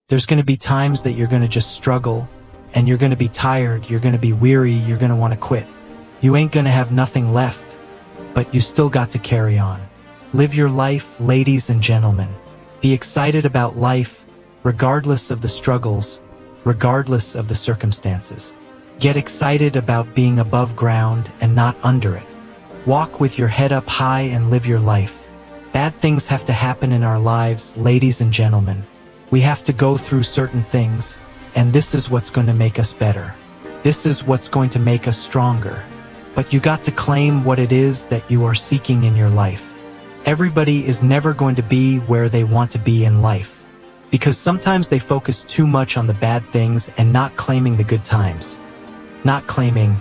There's going to be times that you're going to just struggle, and you're going to be tired, you're going to be weary, you're going to want to quit. You ain't going to have nothing left, but you still got to carry on. Live your life, ladies and gentlemen. Be excited about life, regardless of the struggles, regardless of the circumstances. Get excited about being above ground and not under it. Walk with your head up high and live your life. Bad things have to happen in our lives, ladies and gentlemen. We have to go through certain things, and this is what's going to make us better. This is what's going to make us stronger. But you got to claim what it is that you are seeking in your life. Everybody is never going to be where they want to be in life, because sometimes they focus too much on the bad things and not claiming the good times. Not claiming,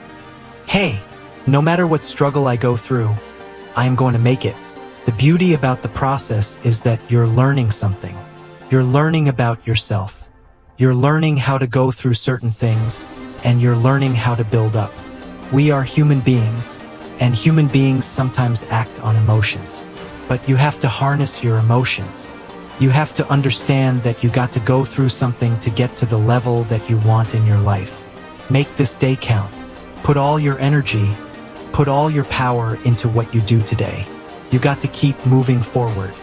hey, no matter what struggle I go through, I am going to make it. The beauty about the process is that you're learning something. You're learning about yourself. You're learning how to go through certain things, and you're learning how to build up. We are human beings, and human beings sometimes act on emotions. But you have to harness your emotions. You have to understand that you got to go through something to get to the level that you want in your life. Make this day count. Put all your energy, put all your power into what you do today. You got to keep moving forward.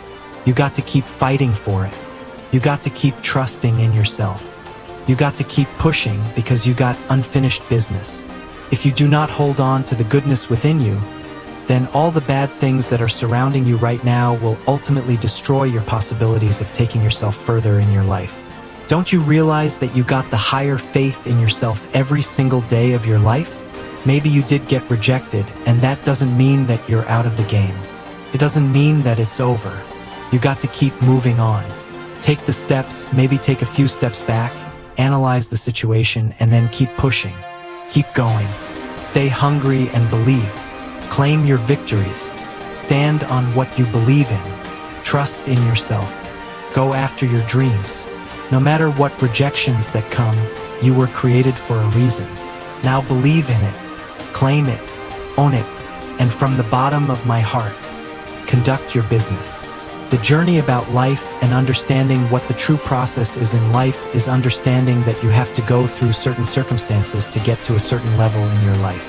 You got to keep fighting for it. You got to keep trusting in yourself. You got to keep pushing because you got unfinished business. If you do not hold on to the goodness within you, then all the bad things that are surrounding you right now will ultimately destroy your possibilities of taking yourself further in your life. Don't you realize that you got the higher faith in yourself every single day of your life? Maybe you did get rejected, and that doesn't mean that you're out of the game. It doesn't mean that it's over. You got to keep moving on. Take the steps, maybe take a few steps back, analyze the situation, and then keep pushing. Keep going. Stay hungry and believe. Claim your victories. Stand on what you believe in. Trust in yourself. Go after your dreams. No matter what rejections that come, you were created for a reason. Now believe in it. Claim it. Own it. And from the bottom of my heart, conduct your business. The journey about life and understanding what the true process is in life is understanding that you have to go through certain circumstances to get to a certain level in your life.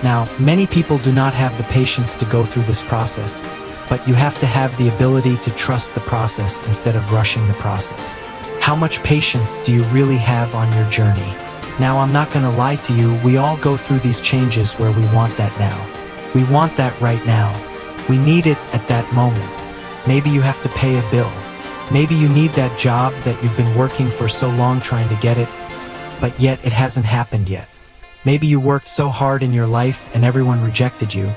Now, many people do not have the patience to go through this process, but you have to have the ability to trust the process instead of rushing the process. How much patience do you really have on your journey? Now, I'm not going to lie to you, we all go through these changes where we want that now. We want that right now. We need it at that moment. Maybe you have to pay a bill. Maybe you need that job that you've been working for so long trying to get it, but yet it hasn't happened yet. Maybe you worked so hard in your life and everyone rejected you,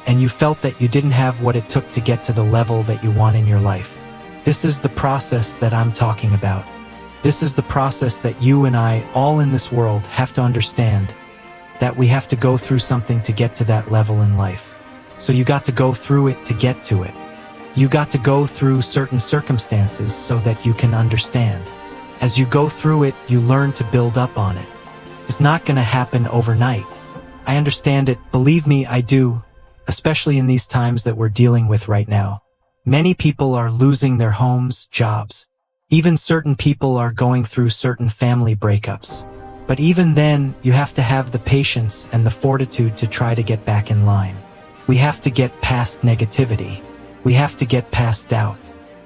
and you felt that you didn't have what it took to get to the level that you want in your life. This is the process that I'm talking about. This is the process that you and I, all in this world, have to understand, that we have to go through something to get to that level in life. So you got to go through it to get to it. You got to go through certain circumstances so that you can understand. As you go through it, you learn to build up on it. It's not going to happen overnight. I understand it, believe me, I do, especially in these times that we're dealing with right now. Many people are losing their homes, jobs. Even certain people are going through certain family breakups. But even then, you have to have the patience and the fortitude to try to get back in line. We have to get past negativity. We have to get past doubt.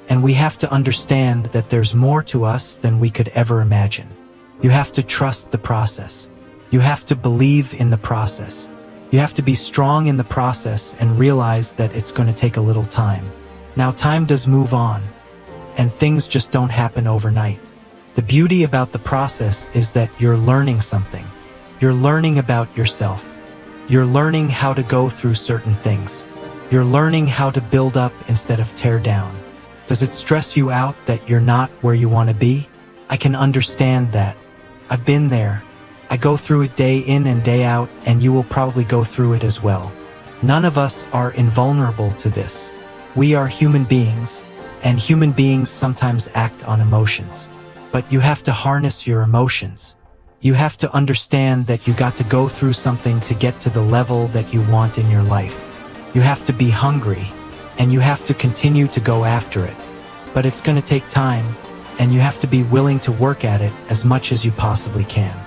And we have to understand that there's more to us than we could ever imagine. You have to trust the process. You have to believe in the process. You have to be strong in the process and realize that it's going to take a little time. Now, time does move on, and things just don't happen overnight. The beauty about the process is that you're learning something. You're learning about yourself. You're learning how to go through certain things. You're learning how to build up instead of tear down. Does it stress you out that you're not where you want to be? I can understand that. I've been there. I go through it day in and day out, and you will probably go through it as well. None of us are invulnerable to this. We are human beings, and human beings sometimes act on emotions. But you have to harness your emotions. You have to understand that you got to go through something to get to the level that you want in your life. You have to be hungry, and you have to continue to go after it. But it's going to take time, and you have to be willing to work at it as much as you possibly can.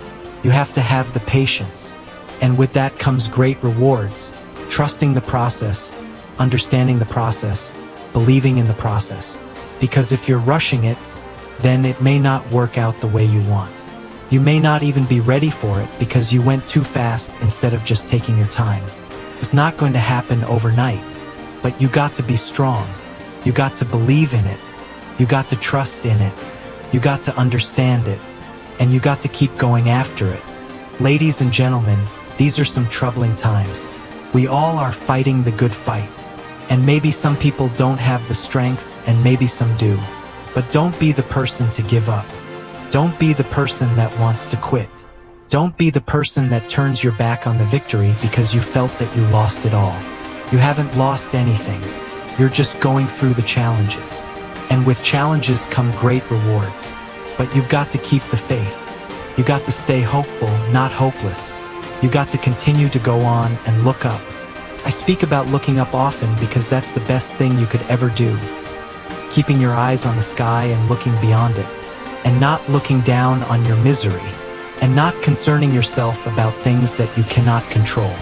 You have to have the patience, and with that comes great rewards, trusting the process, understanding the process, believing in the process. Because if you're rushing it, then it may not work out the way you want. You may not even be ready for it because you went too fast instead of just taking your time. It's not going to happen overnight, but you got to be strong. You got to believe in it. You got to trust in it. You got to understand it. And you got to keep going after it. Ladies and gentlemen, these are some troubling times. We all are fighting the good fight. And maybe some people don't have the strength, and maybe some do. But don't be the person to give up. Don't be the person that wants to quit. Don't be the person that turns your back on the victory because you felt that you lost it all. You haven't lost anything. You're just going through the challenges. And with challenges come great rewards. But you've got to keep the faith. You got to stay hopeful, not hopeless. You got to continue to go on and look up. I speak about looking up often because that's the best thing you could ever do. Keeping your eyes on the sky and looking beyond it. And not looking down on your misery. And not concerning yourself about things that you cannot control.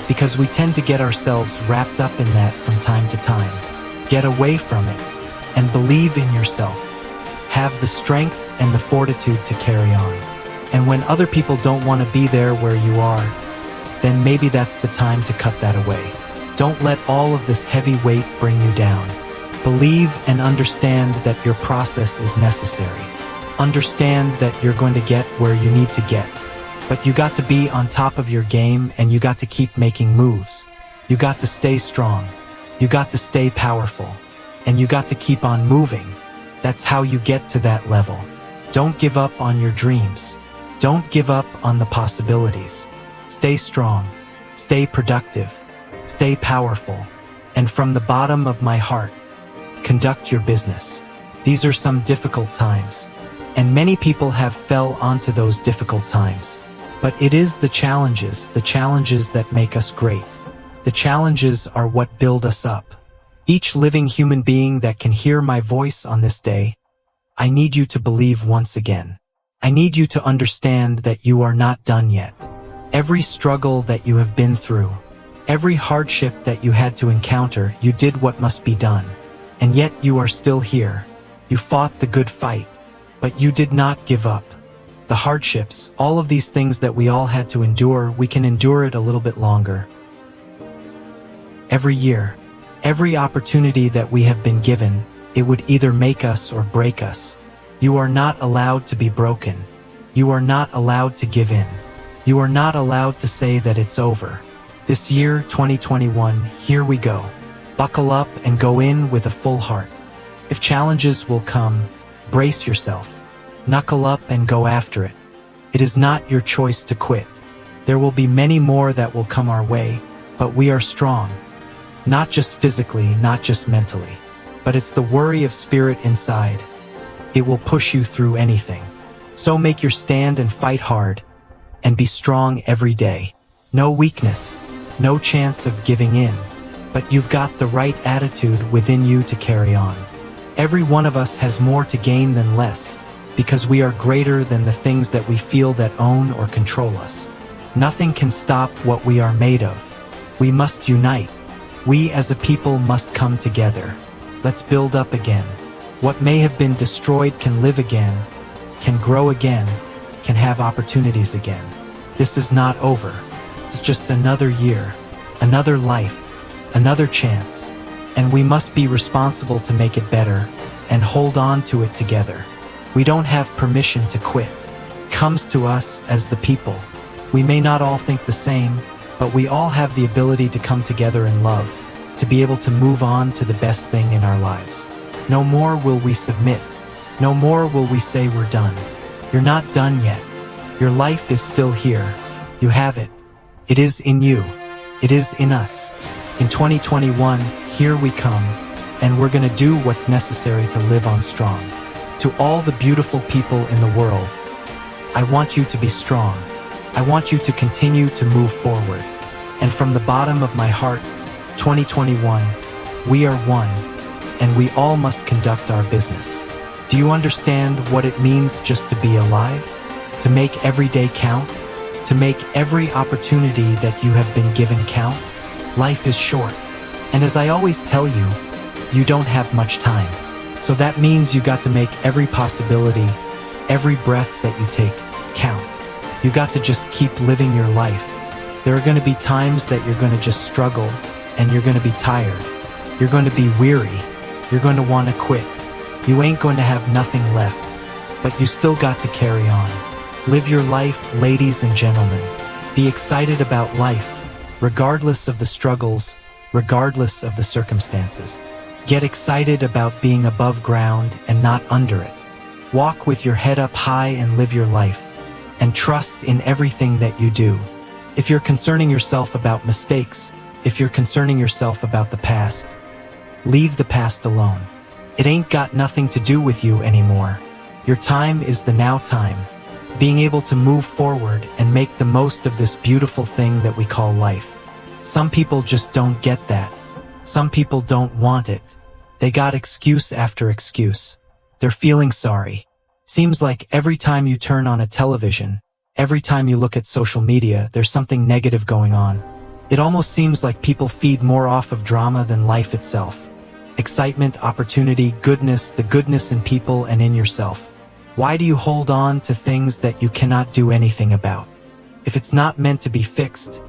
Because we tend to get ourselves wrapped up in that from time to time. Get away from it. And believe in yourself. Have the strength and the fortitude to carry on. And when other people don't want to be there where you are, then maybe that's the time to cut that away. Don't let all of this heavy weight bring you down. Believe and understand that your process is necessary. Understand that you're going to get where you need to get. But you got to be on top of your game, and you got to keep making moves. You got to stay strong. You got to stay powerful. And you got to keep on moving. That's how you get to that level. Don't give up on your dreams. Don't give up on the possibilities. Stay strong, stay productive, stay powerful, and from the bottom of my heart, conduct your business. These are some difficult times, and many people have fell onto those difficult times. But it is the challenges that make us great. The challenges are what build us up. Each living human being that can hear my voice on this day, I need you to believe once again. I need you to understand that you are not done yet. Every struggle that you have been through, every hardship that you had to encounter, you did what must be done. And yet you are still here. You fought the good fight, but you did not give up. The hardships, all of these things that we all had to endure, we can endure it a little bit longer. Every year, every opportunity that we have been given, it would either make us or break us. You are not allowed to be broken. You are not allowed to give in. You are not allowed to say that it's over. This year, 2021, here we go. Buckle up and go in with a full heart. If challenges will come, brace yourself. Knuckle up and go after it. It is not your choice to quit. There will be many more that will come our way, but we are strong. Not just physically, not just mentally, but it's the worry of spirit inside. It will push you through anything. So make your stand and fight hard. And be strong every day. No weakness, no chance of giving in, but you've got the right attitude within you to carry on. Every one of us has more to gain than less, because we are greater than the things that we feel that own or control us. Nothing can stop what we are made of. We must unite. We as a people must come together. Let's build up again. What may have been destroyed can live again, can grow again, can have opportunities again. This is not over. It's just another year, another life, another chance, and we must be responsible to make it better and hold on to it together. We don't have permission to quit. It comes to us as the people. We may not all think the same, but we all have the ability to come together in love, to be able to move on to the best thing in our lives. No more will we submit. No more will we say we're done. You're not done yet. Your life is still here. You have it. It is in you. It is in us. In 2021, here we come, and we're gonna do what's necessary to live on strong. To all the beautiful people in the world, I want you to be strong. I want you to continue to move forward. And from the bottom of my heart, 2021, we are one, and we all must conduct our business. Do you understand what it means just to be alive? To make every day count? To make every opportunity that you have been given count? Life is short. And as I always tell you, you don't have much time. So that means you got to make every possibility, every breath that you take, count. You got to just keep living your life. There are going to be times that you're going to just struggle, and you're going to be tired. You're going to be weary. You're going to want to quit. You ain't going to have nothing left, but you still got to carry on. Live your life, ladies and gentlemen. Be excited about life, regardless of the struggles, regardless of the circumstances. Get excited about being above ground and not under it. Walk with your head up high and live your life, and trust in everything that you do. If you're concerning yourself about mistakes, if you're concerning yourself about the past, leave the past alone. It ain't got nothing to do with you anymore. Your time is the now time. Being able to move forward and make the most of this beautiful thing that we call life. Some people just don't get that. Some people don't want it. They got excuse after excuse. They're feeling sorry. Seems like every time you turn on a television, every time you look at social media, there's something negative going on. It almost seems like people feed more off of drama than life itself. Excitement, opportunity, goodness, the goodness in people and in yourself. Why do you hold on to things that you cannot do anything about? If it's not meant to be fixed,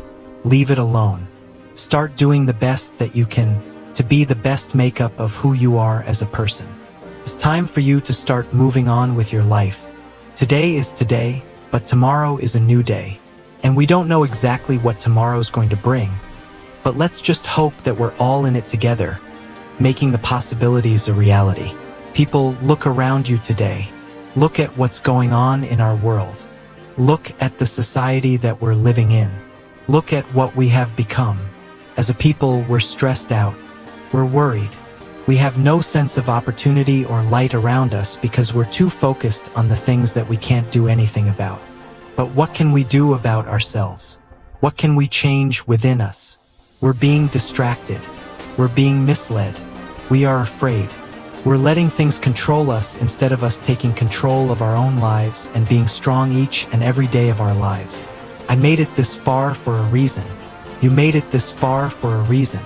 leave it alone. Start doing the best that you can to be the best makeup of who you are as a person. It's time for you to start moving on with your life. Today is today, but tomorrow is a new day. And we don't know exactly what tomorrow's going to bring. But let's just hope that we're all in it together, making the possibilities a reality. People, look around you today. Look at what's going on in our world. Look at the society that we're living in. Look at what we have become. As a people, we're stressed out. We're worried. We have no sense of opportunity or light around us because we're too focused on the things that we can't do anything about. But what can we do about ourselves? What can we change within us? We're being distracted. We're being misled. We are afraid. We're letting things control us instead of us taking control of our own lives and being strong each and every day of our lives. I made it this far for a reason. You made it this far for a reason.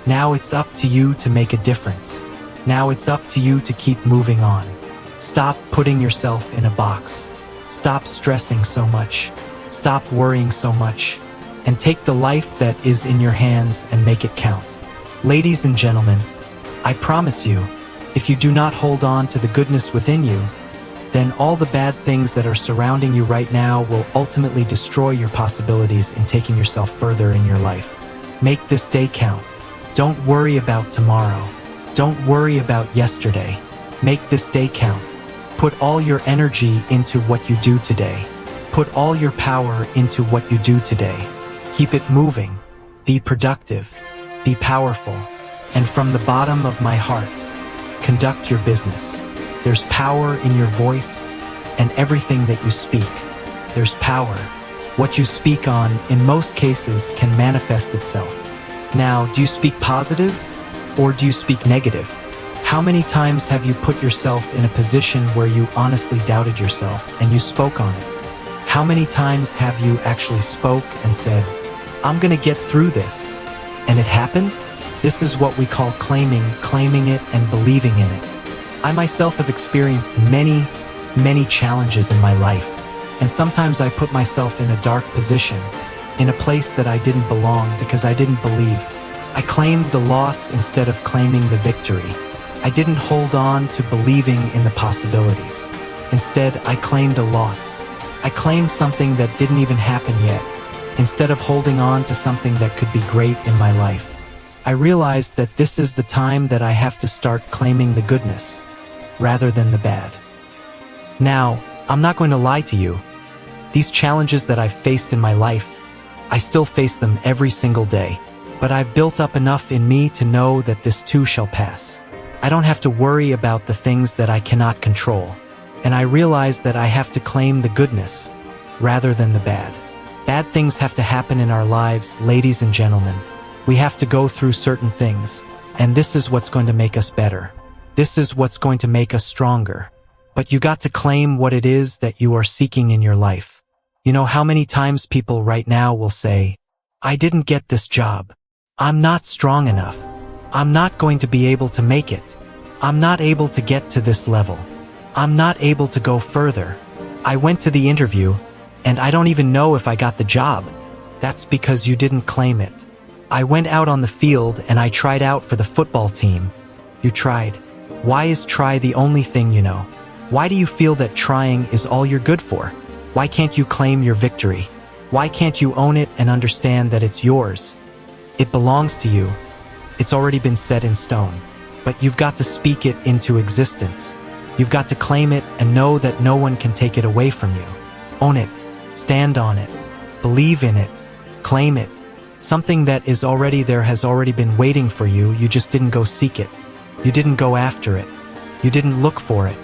Now it's up to you to make a difference. Now it's up to you to keep moving on. Stop putting yourself in a box. Stop stressing so much. Stop worrying so much. And take the life that is in your hands and make it count. Ladies and gentlemen, I promise you, if you do not hold on to the goodness within you, then all the bad things that are surrounding you right now will ultimately destroy your possibilities in taking yourself further in your life. Make this day count. Don't worry about tomorrow. Don't worry about yesterday. Make this day count. Put all your energy into what you do today. Put all your power into what you do today. Keep it moving. Be productive. Be powerful. And from the bottom of my heart, conduct your business. There's power in your voice and everything that you speak. There's power. What you speak on, in most cases, can manifest itself. Now, do you speak positive or do you speak negative? How many times have you put yourself in a position where you honestly doubted yourself and you spoke on it? How many times have you actually spoke and said, I'm gonna get through this, and it happened? This is what we call claiming it and believing in it. I myself have experienced many challenges in my life, and sometimes I put myself in a dark position, in a place that I didn't belong because I didn't believe. I claimed the loss instead of claiming the victory. I didn't hold on to believing in the possibilities. Instead, I claimed a loss. I claimed something that didn't even happen yet, instead of holding on to something that could be great in my life. I realized that this is the time that I have to start claiming the goodness, rather than the bad. Now, I'm not going to lie to you. These challenges that I've faced in my life, I still face them every single day. But I've built up enough in me to know that this too shall pass. I don't have to worry about the things that I cannot control. And I realize that I have to claim the goodness, rather than the bad. Bad things have to happen in our lives, ladies and gentlemen. We have to go through certain things, and this is what's going to make us better. This is what's going to make us stronger. but you got to claim what it is that you are seeking in your life. You know how many times people right now will say, I didn't get this job. I'm not strong enough. I'm not going to be able to make it. I'm not able to get to this level. I'm not able to go further. I went to the interview, and I don't even know if I got the job. That's because you didn't claim it. I went out on the field and I tried out for the football team. You tried. Why is try the only thing you know? Why do you feel that trying is all you're good for? Why can't you claim your victory? Why can't you own it and understand that it's yours? It belongs to you. It's already been set in stone. But you've got to speak it into existence. You've got to claim it and know that no one can take it away from you. Own it. Stand on it. Believe in it. Claim it. Something that is already there has already been waiting for you. You just didn't go seek it. You didn't go after it. You didn't look for it.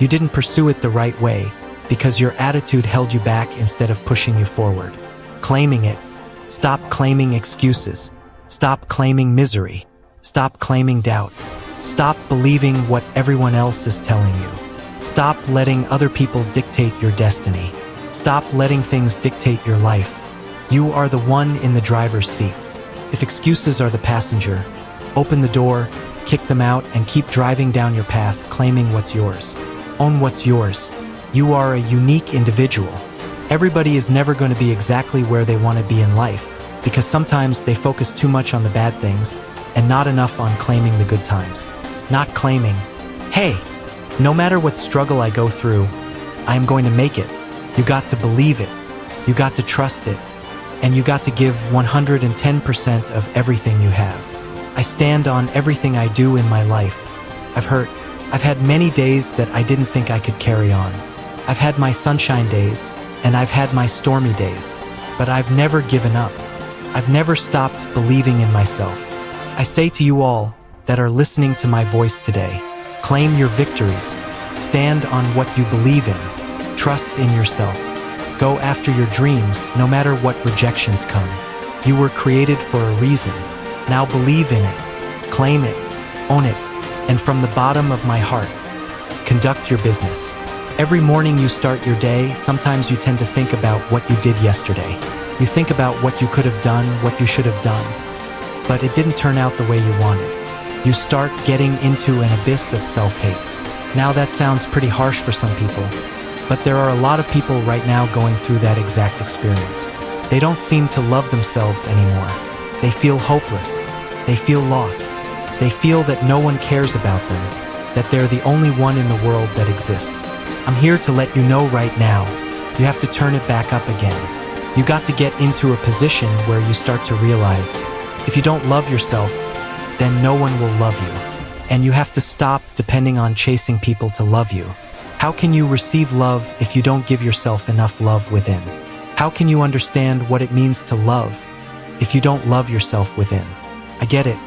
You didn't pursue it the right way because your attitude held you back instead of pushing you forward. Claiming it. Stop claiming excuses. Stop claiming misery. Stop claiming doubt. Stop believing what everyone else is telling you. Stop letting other people dictate your destiny. Stop letting things dictate your life. You are the one in the driver's seat. If excuses are the passenger, open the door, kick them out, and keep driving down your path, claiming what's yours. Own what's yours. You are a unique individual. Everybody is never going to be exactly where they want to be in life, because sometimes they focus too much on the bad things and not enough on claiming the good times. Not claiming, hey, no matter what struggle I go through, I am going to make it. You got to believe it. You got to trust it. And you got to give 110% of everything you have. I stand on everything I do in my life. I've hurt. I've had many days that I didn't think I could carry on. I've had my sunshine days, and I've had my stormy days. But I've never given up. I've never stopped believing in myself. I say to you all that are listening to my voice today, claim your victories. Stand on what you believe in. Trust in yourself. Go after your dreams, no matter what rejections come. You were created for a reason. Now believe in it. Claim it. Own it. And from the bottom of my heart, conduct your business. Every morning you start your day, sometimes you tend to think about what you did yesterday. You think about what you could have done, what you should have done. But it didn't turn out the way you wanted. You start getting into an abyss of self-hate. Now that sounds pretty harsh for some people, but there are a lot of people right now going through that exact experience. They don't seem to love themselves anymore. They feel hopeless. They feel lost. They feel that no one cares about them, that they're the only one in the world that exists. I'm here to let you know right now, you have to turn it back up again. You got to get into a position where you start to realize, if you don't love yourself, then no one will love you. And you have to stop depending on chasing people to love you. How can you receive love if you don't give yourself enough love within? How can you understand what it means to love if you don't love yourself within? I get it.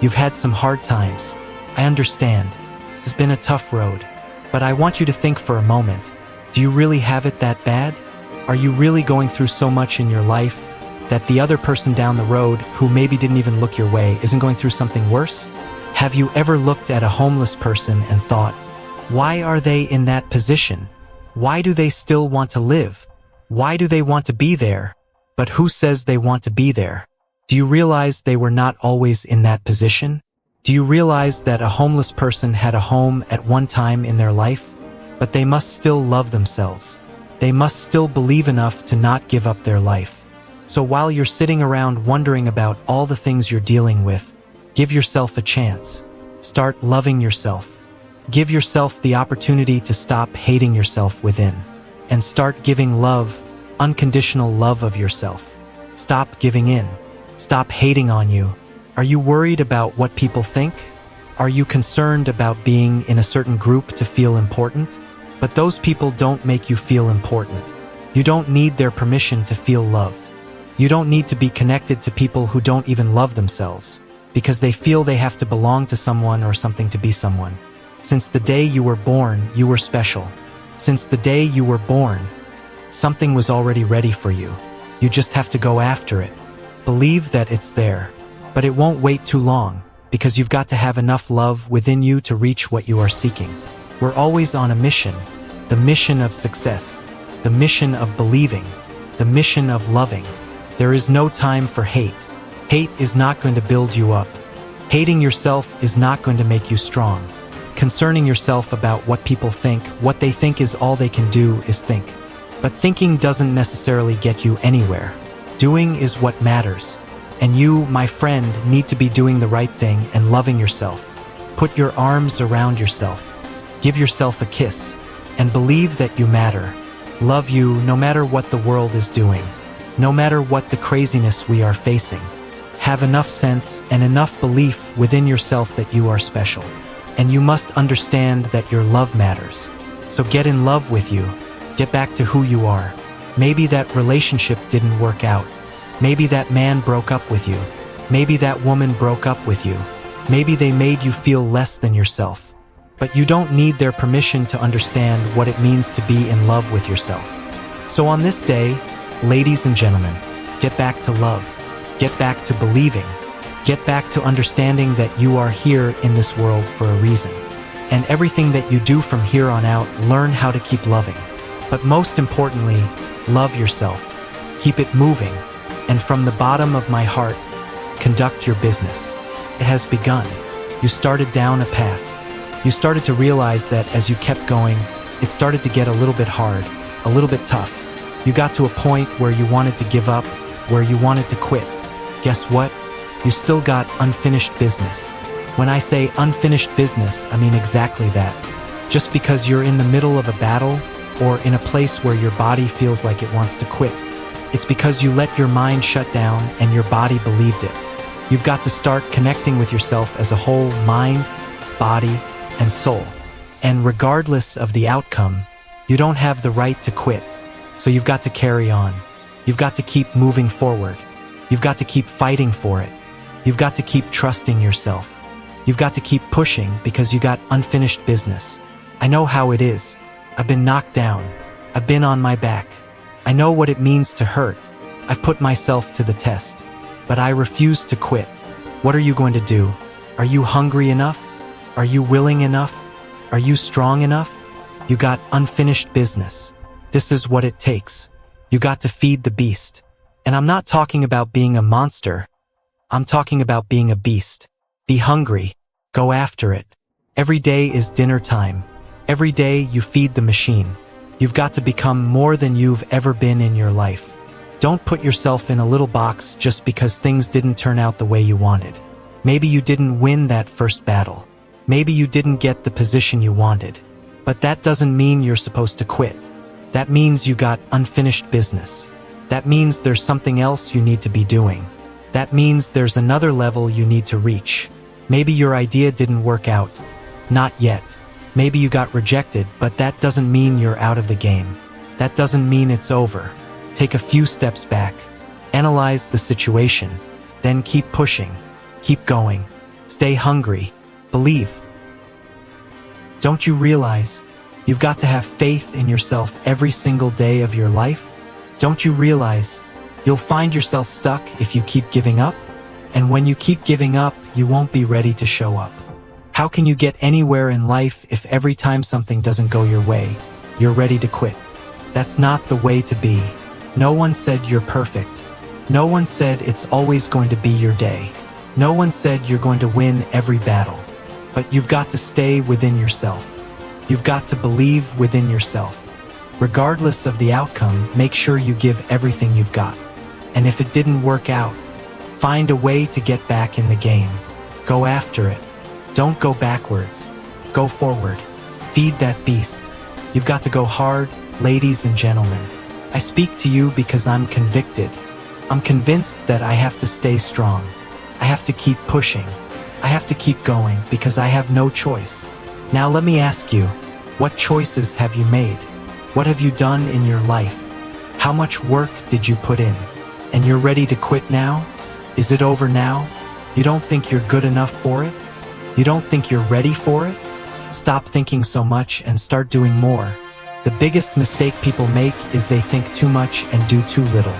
You've had some hard times. I understand. It's been a tough road. But I want you to think for a moment. Do you really have it that bad? Are you really going through so much in your life that the other person down the road who maybe didn't even look your way isn't going through something worse? Have you ever looked at a homeless person and thought, why are they in that position? Why do they still want to live? Why do they want to be there? But who says they want to be there? Do you realize they were not always in that position? Do you realize that a homeless person had a home at one time in their life? But they must still love themselves. They must still believe enough to not give up their life. So while you're sitting around wondering about all the things you're dealing with, give yourself a chance. Start loving yourself. Give yourself the opportunity to stop hating yourself within. And start giving love, unconditional love of yourself. Stop giving in. Stop hating on you. Are you worried about what people think? Are you concerned about being in a certain group to feel important? But those people don't make you feel important. You don't need their permission to feel loved. You don't need to be connected to people who don't even love themselves, because they feel they have to belong to someone or something to be someone. Since the day you were born, you were special. Since the day you were born, something was already ready for you. You just have to go after it. Believe that it's there. But it won't wait too long, because you've got to have enough love within you to reach what you are seeking. We're always on a mission, the mission of success, the mission of believing, the mission of loving. There is no time for hate. Hate is not going to build you up. Hating yourself is not going to make you strong. Concerning yourself about what people think, what they think is all they can do is think. But thinking doesn't necessarily get you anywhere. Doing is what matters. And you, my friend, need to be doing the right thing and loving yourself. Put your arms around yourself. Give yourself a kiss. And believe that you matter. Love you no matter what the world is doing. No matter what the craziness we are facing. Have enough sense and enough belief within yourself that you are special. And you must understand that your love matters. So get in love with you. Get back to who you are. Maybe that relationship didn't work out. Maybe that man broke up with you. Maybe that woman broke up with you. Maybe they made you feel less than yourself. But you don't need their permission to understand what it means to be in love with yourself. So on this day, ladies and gentlemen, get back to love. Get back to believing. Get back to understanding that you are here in this world for a reason. And everything that you do from here on out, learn how to keep loving. But most importantly, love yourself. Keep it moving. And from the bottom of my heart, conduct your business. It has begun. You started down a path. You started to realize that as you kept going, it started to get a little bit hard, a little bit tough. You got to a point where you wanted to give up, where you wanted to quit. Guess what? You still got unfinished business. When I say unfinished business, I mean exactly that. Just because you're in the middle of a battle or in a place where your body feels like it wants to quit, it's because you let your mind shut down and your body believed it. You've got to start connecting with yourself as a whole, mind, body, and soul. And regardless of the outcome, you don't have the right to quit. So you've got to carry on. You've got to keep moving forward. You've got to keep fighting for it. You've got to keep trusting yourself. You've got to keep pushing because you got unfinished business. I know how it is. I've been knocked down. I've been on my back. I know what it means to hurt. I've put myself to the test. But I refuse to quit. What are you going to do? Are you hungry enough? Are you willing enough? Are you strong enough? You got unfinished business. This is what it takes. You got to feed the beast. And I'm not talking about being a monster. I'm talking about being a beast. Be hungry. Go after it. Every day is dinner time. Every day you feed the machine. You've got to become more than you've ever been in your life. Don't put yourself in a little box just because things didn't turn out the way you wanted. Maybe you didn't win that first battle. Maybe you didn't get the position you wanted. But that doesn't mean you're supposed to quit. That means you got unfinished business. That means there's something else you need to be doing. That means there's another level you need to reach. Maybe your idea didn't work out. Not yet. Maybe you got rejected, but that doesn't mean you're out of the game. That doesn't mean it's over. Take a few steps back. Analyze the situation. Then keep pushing. Keep going. Stay hungry. Believe. Don't you realize you've got to have faith in yourself every single day of your life? Don't you realize you'll find yourself stuck if you keep giving up? And when you keep giving up, you won't be ready to show up. How can you get anywhere in life if every time something doesn't go your way, you're ready to quit? That's not the way to be. No one said you're perfect. No one said it's always going to be your day. No one said you're going to win every battle. But you've got to stay within yourself. You've got to believe within yourself. Regardless of the outcome, make sure you give everything you've got. And if it didn't work out, find a way to get back in the game. Go after it. Don't go backwards. Go forward. Feed that beast. You've got to go hard, ladies and gentlemen. I speak to you because I'm convicted. I'm convinced that I have to stay strong. I have to keep pushing. I have to keep going because I have no choice. Now let me ask you, what choices have you made? What have you done in your life? How much work did you put in? And you're ready to quit now? Is it over now? You don't think you're good enough for it? You don't think you're ready for it? Stop thinking so much and start doing more. The biggest mistake people make is they think too much and do too little.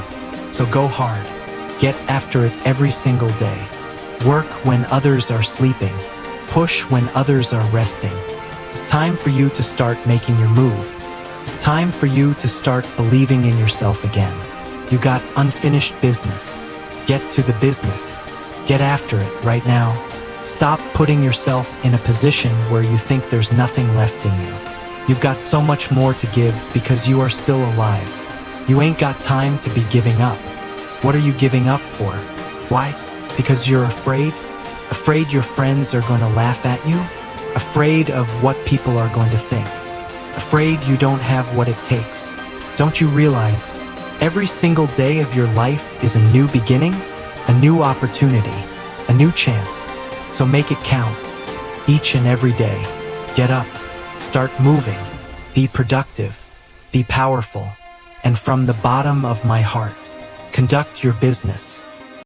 So go hard. Get after it every single day. Work when others are sleeping. Push when others are resting. It's time for you to start making your move. It's time for you to start believing in yourself again. You got unfinished business. Get to the business. Get after it right now. Stop putting yourself in a position where you think there's nothing left in you. You've got so much more to give because you are still alive. You ain't got time to be giving up. What are you giving up for? Why? Because you're afraid? Afraid your friends are going to laugh at you? Afraid of what people are going to think? Afraid you don't have what it takes? Don't you realize every single day of your life is a new beginning, a new opportunity, a new chance? So make it count. Each and every day. Get up. Start moving. Be productive. Be powerful. And from the bottom of my heart, conduct your business.